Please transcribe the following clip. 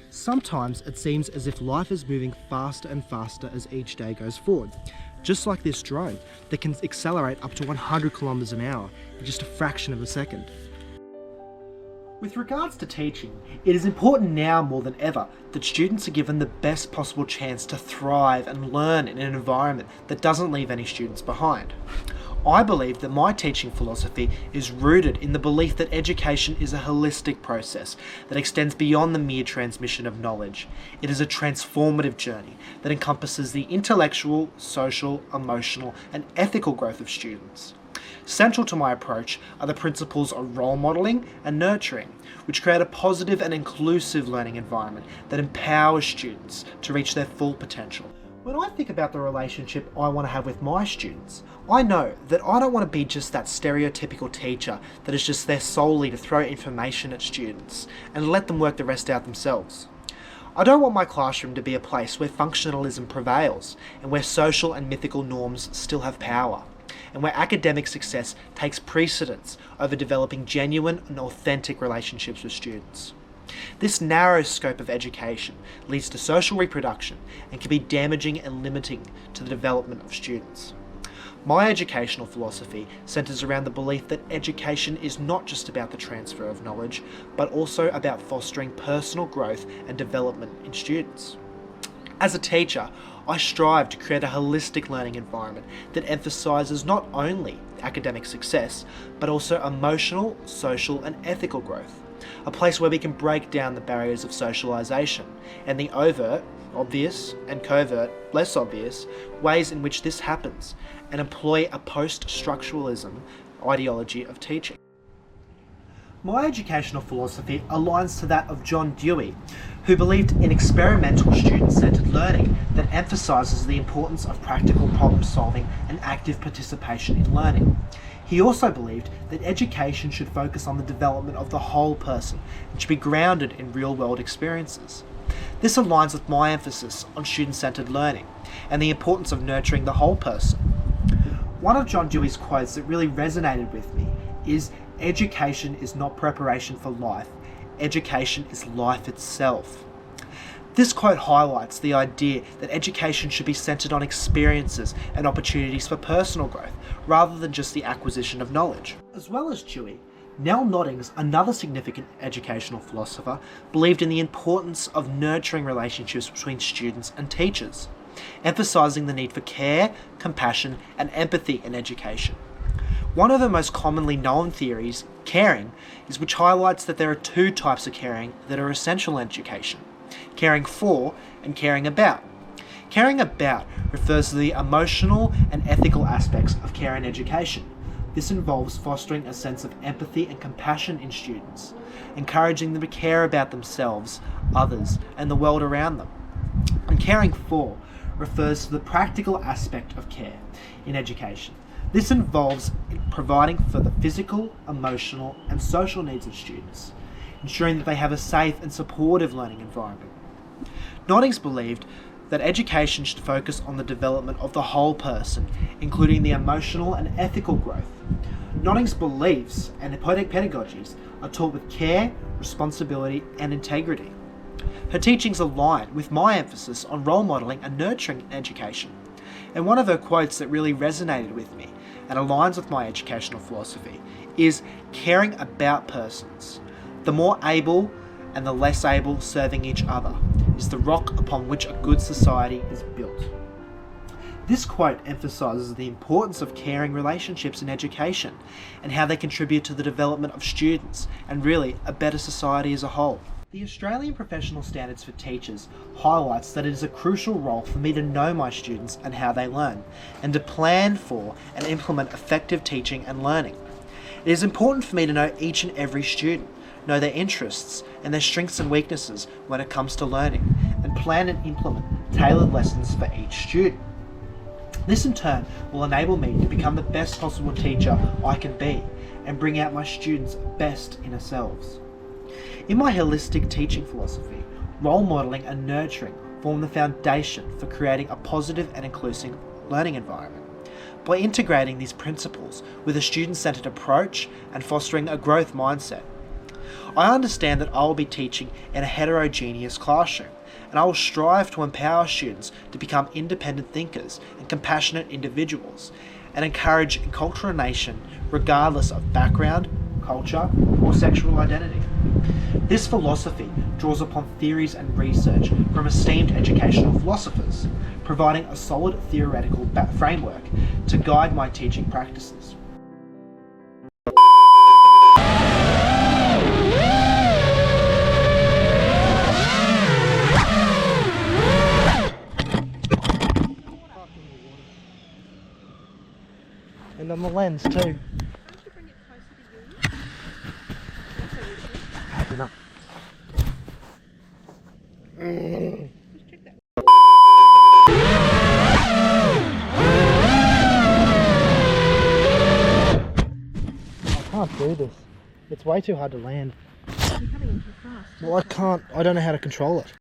Sometimes it seems as if life is moving faster and faster as each day goes forward. Just like this drone that can accelerate up to 100 kilometers an hour in just a fraction of a second. With regards to teaching, it is important now more than ever that students are given the best possible chance to thrive and learn in an environment that doesn't leave any students behind. I believe that my teaching philosophy is rooted in the belief that education is a holistic process that extends beyond the mere transmission of knowledge. It is a transformative journey that encompasses the intellectual, social, emotional, and ethical growth of students. Central to my approach are the principles of role modelling and nurturing, which create a positive and inclusive learning environment that empowers students to reach their full potential. When I think about the relationship I want to have with my students, I know that I don't want to be just that stereotypical teacher that is just there solely to throw information at students and let them work the rest out themselves. I don't want my classroom to be a place where functionalism prevails and where social and mythical norms still have power, and where academic success takes precedence over developing genuine and authentic relationships with students. This narrow scope of education leads to social reproduction and can be damaging and limiting to the development of students. My educational philosophy centres around the belief that education is not just about the transfer of knowledge, but also about fostering personal growth and development in students. As a teacher, I strive to create a holistic learning environment that emphasises not only academic success, but also emotional, social and ethical growth. A place where we can break down the barriers of socialisation and the overt, obvious, and covert, less obvious, ways in which this happens, and employ a post-structuralism ideology of teaching. My educational philosophy aligns to that of John Dewey, who believed in experimental student-centred learning that emphasises the importance of practical problem solving and active participation in learning. He also believed that education should focus on the development of the whole person and should be grounded in real-world experiences. This aligns with my emphasis on student-centred learning and the importance of nurturing the whole person. One of John Dewey's quotes that really resonated with me is, "Education is not preparation for life, education is life itself." This quote highlights the idea that education should be centred on experiences and opportunities for personal growth, rather than just the acquisition of knowledge. As well as Dewey, Nell Noddings, another significant educational philosopher, believed in the importance of nurturing relationships between students and teachers, emphasising the need for care, compassion, and empathy in education. One of the most commonly known theories, caring, is which highlights that there are two types of caring that are essential in education: caring for and caring about. Caring about refers to the emotional and ethical aspects of care in education. This involves fostering a sense of empathy and compassion in students, encouraging them to care about themselves, others, and the world around them. And caring for refers to the practical aspect of care in education. This involves providing for the physical, emotional, and social needs of students, ensuring that they have a safe and supportive learning environment. Noddings believed that education should focus on the development of the whole person, including the emotional and ethical growth. Noddings' beliefs and pedagogies are taught with care, responsibility, and integrity. Her teachings align with my emphasis on role modelling and nurturing education. And one of her quotes that really resonated with me and aligns with my educational philosophy is, "Caring about persons, the more able and the less able serving each other, is the rock upon which a good society is built." This quote emphasises the importance of caring relationships in education and how they contribute to the development of students and really a better society as a whole. The Australian Professional Standards for Teachers highlights that it is a crucial role for me to know my students and how they learn, and to plan for and implement effective teaching and learning. It is important for me to know each and every student, know their interests and their strengths and weaknesses when it comes to learning, and plan and implement tailored lessons for each student. This in turn will enable me to become the best possible teacher I can be and bring out my students' best inner selves. In my holistic teaching philosophy, role modelling and nurturing form the foundation for creating a positive and inclusive learning environment. By integrating these principles with a student-centred approach and fostering a growth mindset, I understand that I will be teaching in a heterogeneous classroom, and I will strive to empower students to become independent thinkers and compassionate individuals, and encourage enculturation regardless of background, culture, or sexual identity. This philosophy draws upon theories and research from esteemed educational philosophers, providing a solid theoretical framework to guide my teaching practices. And on the lens too. Why don't you bring it closer to you? I don't know. Just check that. I can't do this. It's way too hard to land. You're coming in too fast. Well, I don't know how to control it.